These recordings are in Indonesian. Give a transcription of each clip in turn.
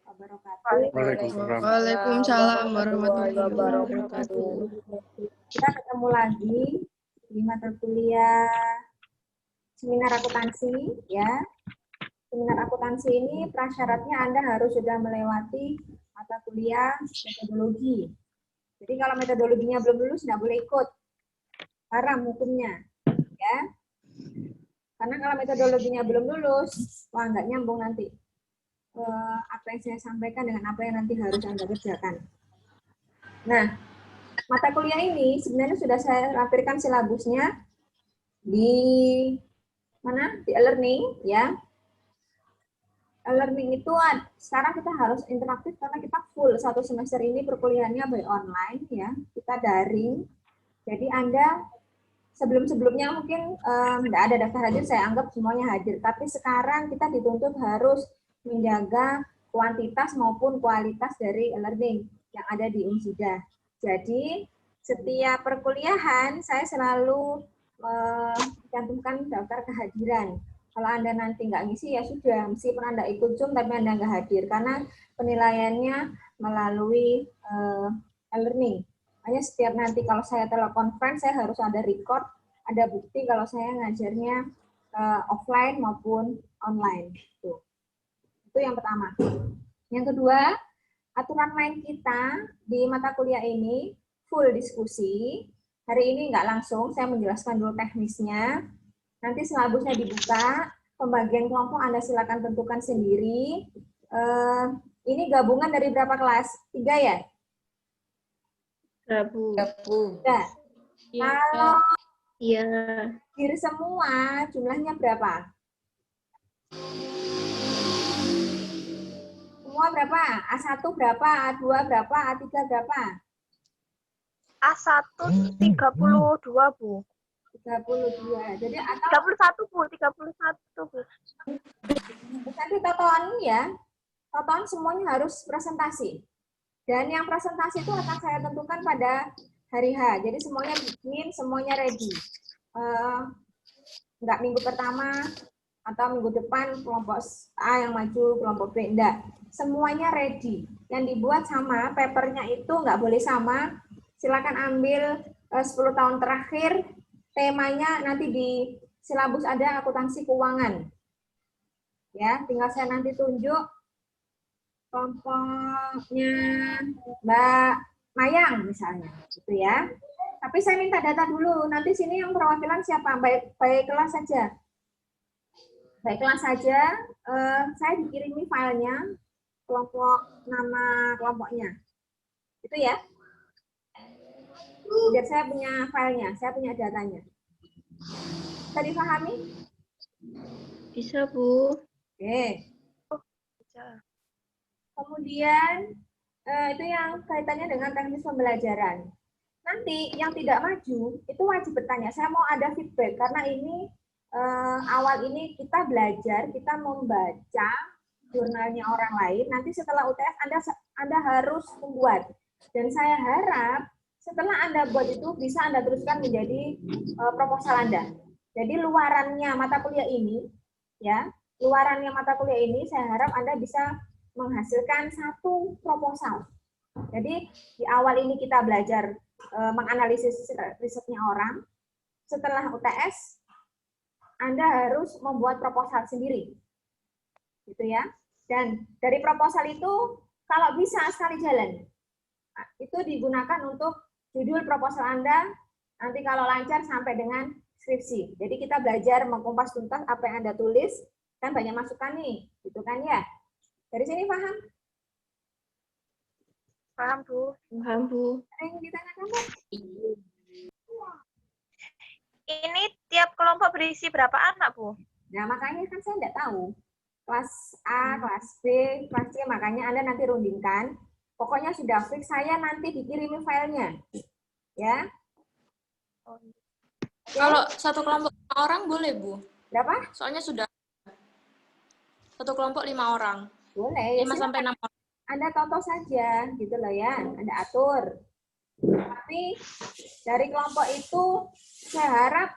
wabarakatuh. Waalaikumsalam warahmatullahi wabarakatuh. Kita ketemu lagi di mata kuliah seminar akuntansi, ya. Seminar akuntansi ini prasyaratnya Anda harus sudah melewati mata kuliah metodologi. Jadi kalau metodologinya belum lulus, tidak boleh ikut. Haram hukumnya. Ya. Karena kalau metodologinya belum lulus, wah nggak nyambung nanti. Apa yang saya sampaikan dengan apa yang nanti harus Anda kerjakan. Nah, mata kuliah ini sebenarnya sudah saya lampirkan silabusnya di mana? Di e-learning, ya. E-learning itu sekarang kita harus interaktif karena kita full satu semester ini perkuliahannya by online, ya. Kita daring. Jadi Anda sebelum-sebelumnya mungkin tidak ada daftar hadir, saya anggap semuanya hadir. Tapi sekarang kita dituntut harus menjaga kuantitas maupun kualitas dari e-learning yang ada di Unsida. Jadi setiap perkuliahan saya selalu mencantumkan daftar kehadiran. Kalau Anda nanti nggak ngisi ya sudah, meskipun Anda ikut Zoom tapi Anda nggak hadir karena penilaiannya melalui e-learning. Hanya setiap nanti kalau saya telekonferensi saya harus ada record, ada bukti kalau saya ngajarnya offline maupun online. Itu yang pertama. Yang kedua, aturan main kita di mata kuliah ini full diskusi. Hari ini nggak langsung, saya menjelaskan dulu teknisnya. Nanti silabusnya dibuka, pembagian kelompok Anda silakan tentukan sendiri. Ini gabungan dari berapa kelas? 3 ya? Gabung. Ya. Kalau Iya. hadir semua, jumlahnya berapa? Semua berapa? A1 berapa? A2 berapa? A3 berapa? A1 32, Bu. 32. Jadi atau 31, Bu. 31, Bu. nanti totoan ya. Totoan semuanya harus presentasi. Dan yang presentasi itu akan saya tentukan pada hari H. Jadi semuanya bikin, semuanya ready. Enggak minggu pertama atau minggu depan kelompok A yang maju, kelompok B enggak. Semuanya ready. Yang dibuat sama, papernya itu enggak boleh sama. Silakan ambil 10 tahun terakhir, temanya nanti di silabus ada akuntansi keuangan. Ya, tinggal saya nanti tunjuk kelompoknya Mbak Mayang misalnya, gitu ya. Tapi saya minta data dulu. Nanti sini yang perwakilan siapa? Baik kelas saja. Baik kelas saja. Saya dikirimi filenya, kelompok nama kelompoknya. Itu ya. Biar saya punya filenya, saya punya datanya. Bisa dipahami? Bisa, Bu. Oke. Kemudian itu yang kaitannya dengan teknis pembelajaran. Nanti yang tidak maju itu wajib bertanya. Saya mau ada feedback karena ini awal ini kita belajar, kita membaca jurnalnya orang lain. Nanti setelah UTS Anda harus membuat. Dan saya harap setelah Anda buat itu bisa Anda teruskan menjadi proposal Anda. Jadi luarannya mata kuliah ini, ya, luarannya mata kuliah ini saya harap Anda bisa menghasilkan satu proposal. Jadi di awal ini kita belajar menganalisis risetnya orang. Setelah UTS, Anda harus membuat proposal sendiri, gitu ya. Dan dari proposal itu kalau bisa sekali jalan, itu digunakan untuk judul proposal Anda. Nanti kalau lancar sampai dengan skripsi. Jadi kita belajar mengkumpas tuntas apa yang Anda tulis, kan banyak masukan nih, gitu kan ya. Dari sini paham? Paham, Bu. Paham, Bu. Ada yang ditanyakan, Bu? Ini tiap kelompok berisi berapa anak, Bu? Nah, makanya kan saya tidak tahu. Kelas A, kelas B, kelas C, makanya Anda nanti rundingkan. Pokoknya sudah fix, saya nanti dikirimi filenya. Ya. Kalau satu kelompok 5 orang boleh, Bu? Berapa? Soalnya sudah satu kelompok 5 orang. Boleh. 5 sampai 6 orang. Anda tonton saja, gitu loh ya. Anda atur. Tapi dari kelompok itu saya harap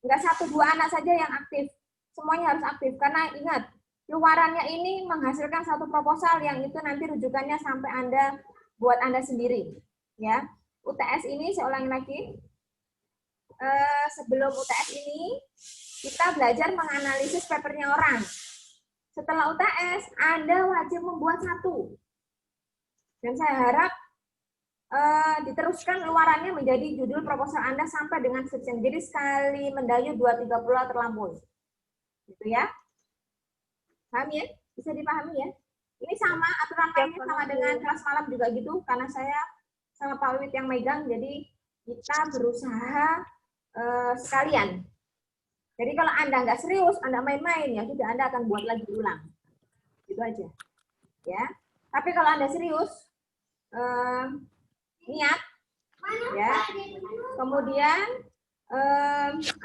nggak 1-2 anak saja yang aktif. Semuanya harus aktif. Karena ingat, luarannya ini menghasilkan satu proposal yang itu nanti rujukannya sampai Anda buat Anda sendiri. Ya, UTS ini saya ulangi lagi. Sebelum UTS ini kita belajar menganalisis papernya orang. Setelah UTS, Anda wajib membuat satu. Dan saya harap diteruskan luarannya menjadi judul proposal Anda sampai dengan skripsi. Jadi sekali mendayu 2-3 pulau terlampaui. Gitu ya. Paham ya? Bisa dipahami ya? Ini sama, aturan mainnya sama dengan kelas malam juga gitu, karena saya sama Pak Wit yang megang, jadi kita berusaha sekalian. Jadi kalau Anda nggak serius, Anda main-main, ya sudah Anda akan buat lagi ulang. Gitu aja. Ya. Tapi kalau Anda serius, niat, ya. Kemudian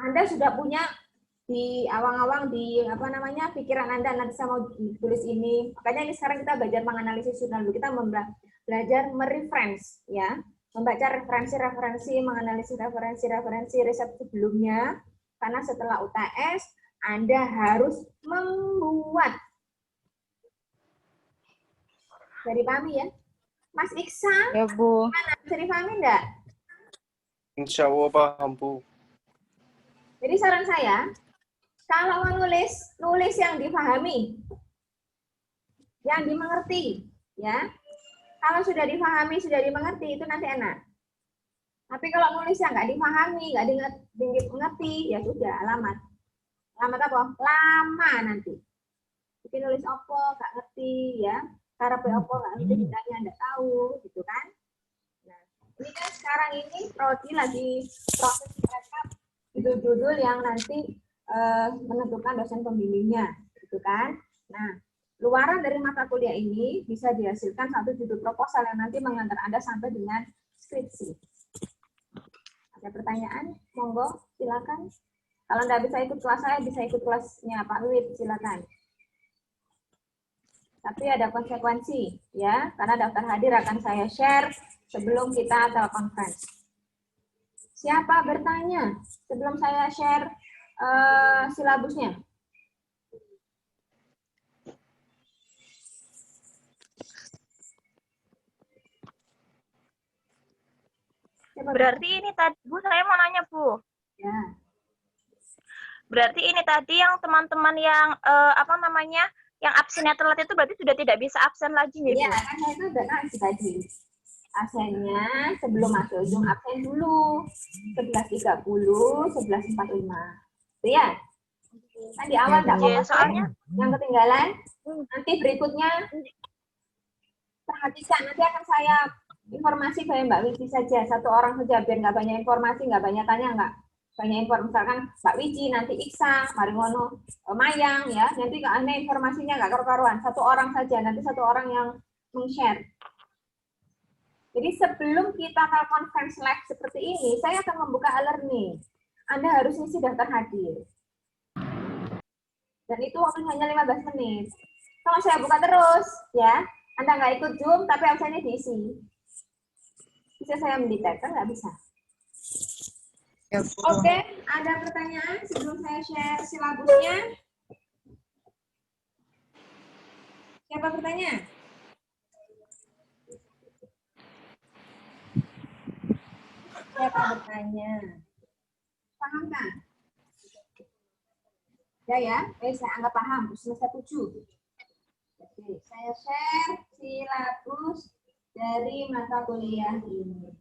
Anda sudah punya di awang-awang di apa namanya pikiran Anda nanti saya mau tulis ini. Makanya ini sekarang kita belajar menganalisis jurnal dulu. Kita belajar mereference ya, membaca referensi-referensi, menganalisis referensi-referensi riset sebelumnya. Karena setelah UTS Anda harus membuat. Bisa dipahami ya? Mas Iksan, Ya, Bu. bisa dipahami enggak? Insya Allah paham, Bu. Jadi saran saya, kalau menulis, nulis yang dipahami, yang dimengerti, ya. Kalau sudah dipahami, sudah dimengerti, itu nanti enak. Tapi kalau nulis yang nggak dipahami, nggak dimengerti, ya sudah, alamat. Alamat apa? Lama nanti. Jadi nulis apa, nggak ngerti, ya. Karepe apa, nggak ngerti, ditanya nggak tahu, gitu kan. Nah, ini kan sekarang ini Prodi lagi proses merekap judul-judul yang nanti menentukan dosen pembimbingnya, gitu kan. Nah, luaran dari mata kuliah ini bisa dihasilkan satu judul proposal yang nanti mengantar Anda sampai dengan skripsi. Ada pertanyaan? Monggo, silakan. Kalau nggak bisa ikut kelas saya, bisa ikut kelasnya Pak Wid, silakan. Tapi ada konsekuensi, ya, karena daftar hadir akan saya share sebelum kita telekonferensi. Siapa bertanya sebelum saya share silabusnya? Berarti ini tadi, Bu, saya mau nanya, Bu. Ya. Berarti ini tadi yang teman-teman yang apa namanya, yang absennya telat itu berarti sudah tidak bisa absen lagi nih, Iya, Bu? kan saya itu udah kasih tadi. Absennya sebelum masuk Zoom absen dulu. 11.30, 11.45. Itu ya? Kan di awal nggak mau Iya, absen. soalnya Yang ketinggalan, nanti berikutnya perhatikan. Nanti akan saya informasi ke Mbak Wici saja. Satu orang saja, biar nggak banyak informasi, nggak banyak tanya, nggak banyak informasi. Misalkan Mbak Wici, nanti Iksa, Maringono, Mayang, ya. Nanti aneh informasinya nggak karu-karuan. Satu orang saja, nanti satu orang yang meng-share. Jadi sebelum kita conference live seperti ini, saya akan membuka e-learning. Anda harus isi daftar hadir. Dan itu waktunya hanya 15 menit. Kalau saya buka terus, ya, Anda nggak ikut Zoom, tapi absennya diisi. Bisa saya mendetek, kan nggak bisa. Ya, Oke, ada pertanyaan sebelum saya share silabusnya? Siapa bertanya? Siapa bertanya? Paham kan? Ya, saya anggap paham. Semester 7. Oke, saya share silabus dari mata kuliah ini.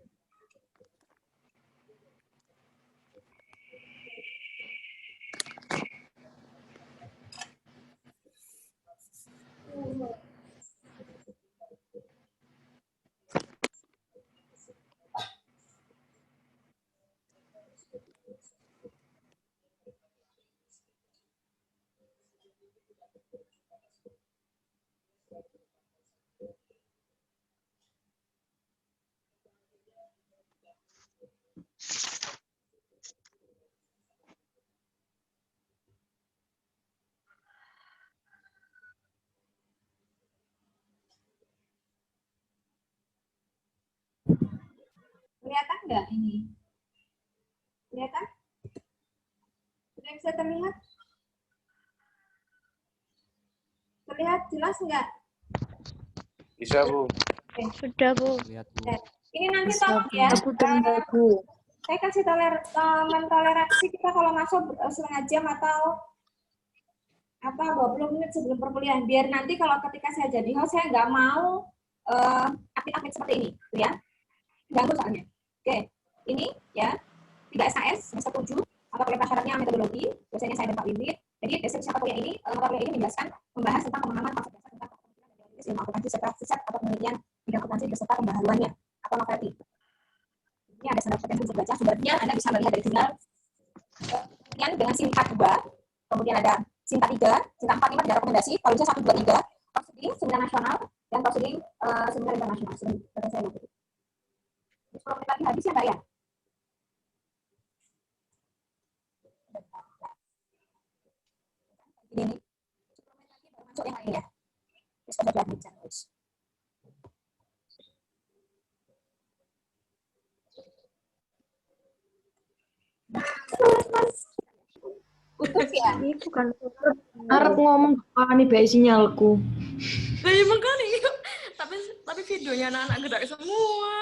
Kelihatan nggak ini? Kelihatan? Sudah bisa terlihat? Terlihat jelas nggak? Bisa, Bu. Sudah, Bu. Lihat, Bu. Ini nanti Bisa, tolong Bu. ya. Aku dengar, Bu. Saya kasih mentoleransi kita kalau masuk setengah jam atau 20 menit sebelum perkuliahan. Biar nanti kalau ketika saya jadi host, saya nggak mau aktif-aktif seperti ini, gitu ya. Ganggu soalnya. Oke, ini ya 3 SKS semester 7 mata kuliah prasyaratnya metodologi, dosennya saya dan Pak Wiwit. Jadi deskripsi mata kuliah ini menjelaskan membahas tentang pemahaman konsep dasar tentang ilmu akuntansi serta riset atau penelitian bidang akuntansi beserta pembaharuannya atau novelty. Ini ada standar kompetensi untuk baca, sumbernya Anda bisa melihat dari jurnal. Kemudian dengan singkat 2, kemudian ada singkat 3, singkat 4, 5 ada rekomendasi, kalau bisa 1, 2, 3, prosedur seminar nasional dan prosedur seminar internasional. Sebentar saya lihat. 10 menit lagi habis ya, Mbak ya? Ini nih. 10 menit lagi baru masuk yang lainnya. Terus sudah bicara terus. Putus ya? Ini bukan Arep ngomong apa nih baik sinyalku. Lah ya makanya. Tapi videonya anak-anak gerak semua.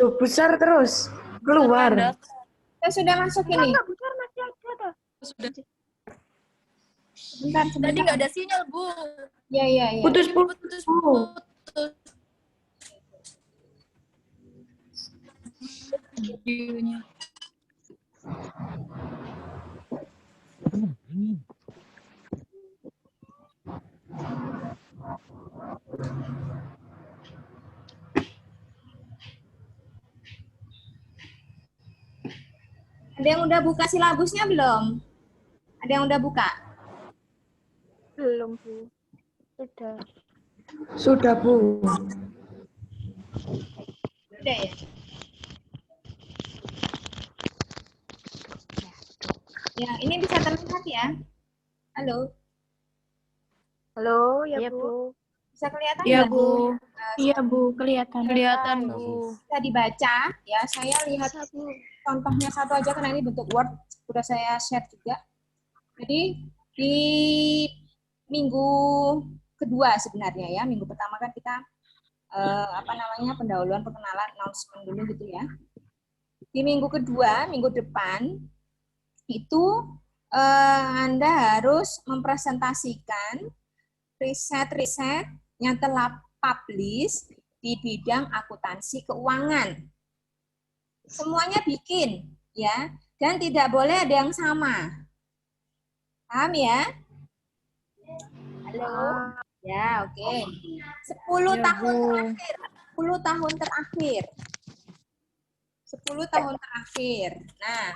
Loh, besar terus. Keluar. Saya sudah masuk ini. besar masih ada. Sudah. Sebentar. Tadi nggak ada sinyal, Bu. Iya. Putus. Putus. Videonya. Ada yang udah buka silabusnya belum? Ada yang udah buka? Belum, Bu. Sudah. Sudah, Bu. Udah ya? Ya, ini bisa terlihat ya? Halo? Halo, ya, Iya, Bu. Bisa kelihatan Iya, nggak? Bu. Iya, Bu, kelihatan. Kelihatan, Bisa, Bu. Bu. Bisa dibaca ya. Saya lihat contohnya satu aja karena ini bentuk Word. Sudah saya share juga. Jadi di minggu kedua sebenarnya ya. Minggu pertama kan kita pendahuluan, perkenalan, announcement dulu gitu ya. Di minggu kedua, minggu depan itu Anda harus mempresentasikan riset-riset yang telah publish di bidang akuntansi keuangan. Semuanya bikin, ya. Dan tidak boleh ada yang sama. Paham ya? Halo? Ya, oke. 10 tahun terakhir. 10 tahun terakhir. 10 tahun terakhir. Nah,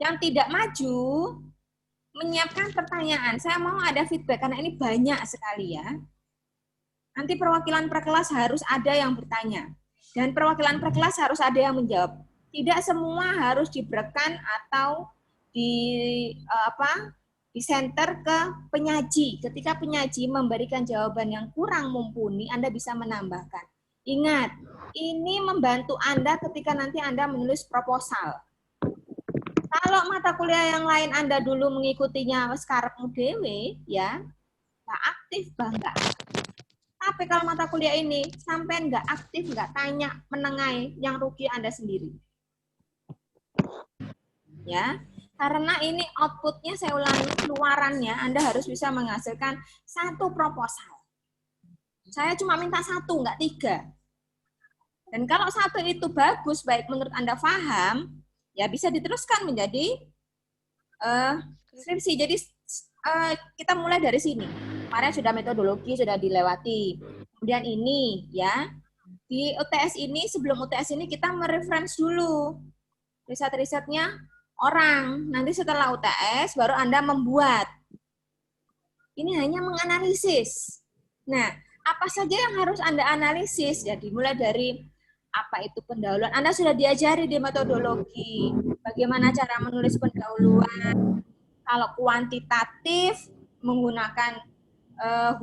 yang tidak maju menyiapkan pertanyaan. Saya mau ada feedback karena ini banyak sekali ya. Nanti perwakilan per kelas harus ada yang bertanya dan perwakilan per kelas harus ada yang menjawab. Tidak semua harus diberikan atau di center ke penyaji. Ketika penyaji memberikan jawaban yang kurang mumpuni, Anda bisa menambahkan. Ingat, ini membantu Anda ketika nanti Anda menulis proposal. Kalau mata kuliah yang lain Anda dulu mengikutinya sekarang dewe, ya, nggak aktif bangga. Tapi kalau mata kuliah ini sampai nggak aktif, nggak tanya, menengai, yang rugi Anda sendiri. Ya, karena ini outputnya saya ulangi, keluarannya Anda harus bisa menghasilkan 1 proposal. Saya cuma minta 1, nggak 3. Dan kalau 1 itu bagus, baik menurut Anda paham, ya bisa diteruskan menjadi skripsi. Jadi kita mulai dari sini. Kemarin sudah metodologi, sudah dilewati. Kemudian ini, ya, di UTS ini, sebelum UTS ini kita mereference dulu riset-risetnya orang. Nanti setelah UTS, baru Anda membuat. Ini hanya menganalisis. Nah, apa saja yang harus Anda analisis? Jadi mulai dari apa itu pendahuluan. Anda sudah diajari di metodologi. Bagaimana cara menulis pendahuluan. Kalau kuantitatif, menggunakan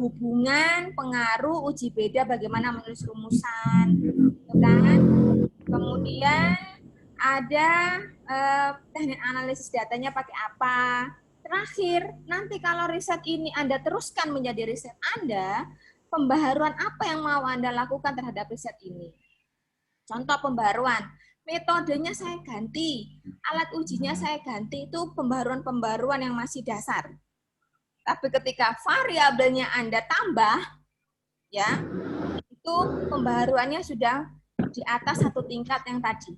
hubungan, pengaruh, uji beda, bagaimana menulis rumusan. Gitu kan? Kemudian ada teknik analisis datanya pakai apa. terakhir, nanti kalau riset ini Anda teruskan menjadi riset Anda, pembaharuan apa yang mau Anda lakukan terhadap riset ini? Contoh pembaruan, metodenya saya ganti, alat ujinya saya ganti, itu pembaruan-pembaruan yang masih dasar. Tapi ketika variabelnya Anda tambah, ya, itu pembaruannya sudah di atas satu tingkat yang tadi.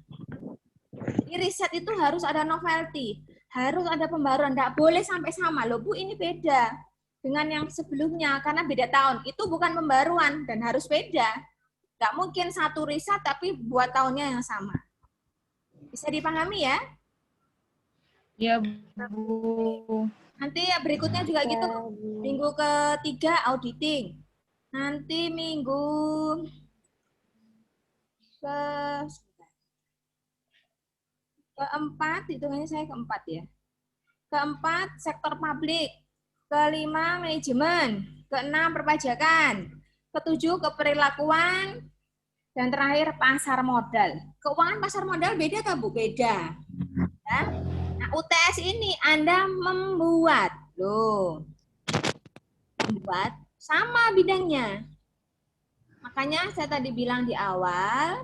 Jadi riset itu harus ada novelty, harus ada pembaruan, tidak boleh sampai sama. Loh Bu, ini beda dengan yang sebelumnya, karena beda tahun. Itu bukan pembaruan dan harus beda. Nggak mungkin satu riset tapi buat tahunnya yang sama. Bisa dipahami ya? Ya, Bu. Nanti ya berikutnya juga gitu. Minggu ketiga auditing. Nanti minggu keempat, hitungannya saya keempat ya. Keempat, sektor publik. Kelima, manajemen. Keenam, perpajakan. Ketujuh, keperilakuan. Dan terakhir, pasar modal. Keuangan pasar modal beda tak Bu? Beda. Ya. Nah, UTS ini Anda membuat. Loh. Membuat sama bidangnya. Makanya saya tadi bilang di awal,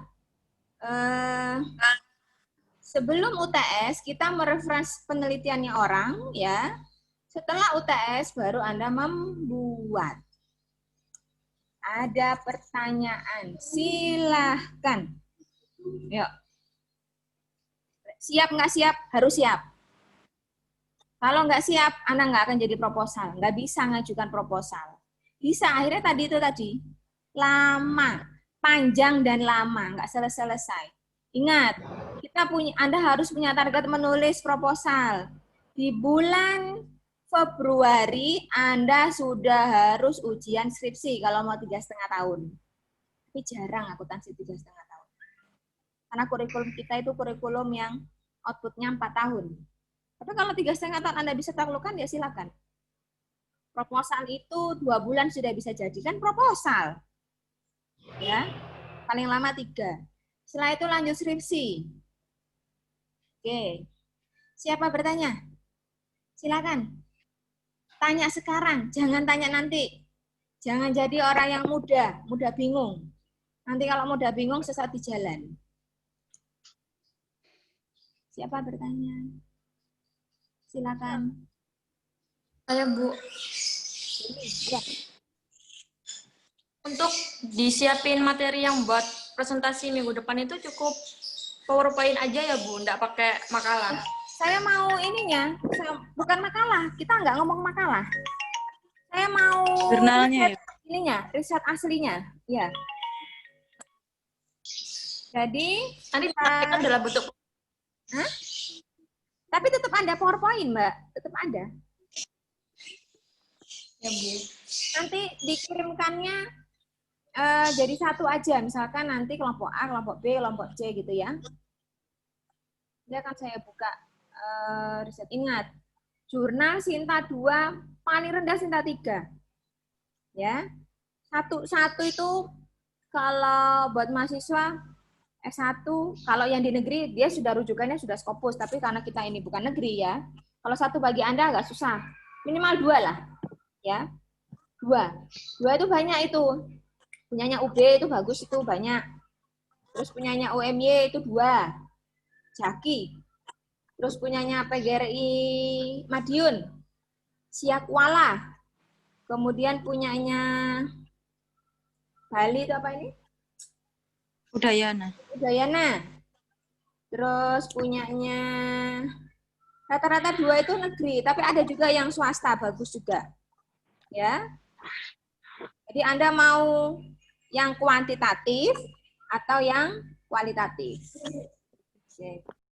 sebelum UTS kita mereferensi penelitiannya orang, ya. Setelah UTS baru Anda membuat. Ada pertanyaan, silahkan. Yuk. Siap nggak siap? Harus siap. Kalau nggak siap, Anda nggak akan jadi proposal. Nggak bisa ngajukan proposal. Bisa, akhirnya tadi itu tadi. Lama, panjang dan lama, nggak selesai-selesai. Ingat, Anda harus punya target menulis proposal. Di bulan Februari, Anda sudah harus ujian skripsi kalau mau 3,5 tahun. Tapi jarang akuntansi 3,5 tahun. Karena kurikulum kita itu kurikulum yang outputnya 4 tahun. Tapi kalau 3,5 tahun Anda bisa taklukkan, ya silakan. Proposal itu 2 bulan sudah bisa jadikan proposal. Ya, paling lama 3. Setelah itu lanjut skripsi. Oke. Siapa bertanya? Silakan. Tanya sekarang, jangan tanya nanti. Jangan jadi orang yang muda bingung. Nanti kalau muda bingung sesat di jalan. Siapa bertanya? Silakan. Saya Bu, Ya. untuk disiapin materi yang buat presentasi minggu depan itu cukup PowerPoint aja ya Bu, nggak pakai makalah. Saya mau ininya, bukan makalah. Kita nggak ngomong makalah. Saya mau Jurnalnya ya. riset aslinya. Ya. Jadi Nanti disampaikan dalam bentuk. Hah? Tapi tetap ada PowerPoint, Mbak. Tetap ada. Ya Bu. Nanti dikirimkannya jadi satu aja. Misalkan nanti kelompok A, kelompok B, kelompok C gitu ya. Ini akan saya buka riset. Ingat, jurnal Sinta 2, paling rendah Sinta 3. Ya. Satu itu kalau buat mahasiswa S1, kalau yang di negeri dia sudah rujukannya sudah Scopus, tapi karena kita ini bukan negeri ya. Kalau satu bagi Anda agak susah. Minimal 2 lah. Ya. 2 itu banyak itu. Punyanya UB itu bagus, itu banyak. Terus punyanya UMY itu 2. Jaki. Terus punyanya PGRI Madiun. Siakwala. Kemudian punyanya Bali itu apa ini? Udayana. Udayana. Terus punyanya rata-rata 2 itu negeri, tapi ada juga yang swasta bagus juga. Ya. Jadi Anda mau yang kuantitatif atau yang kualitatif? Oke.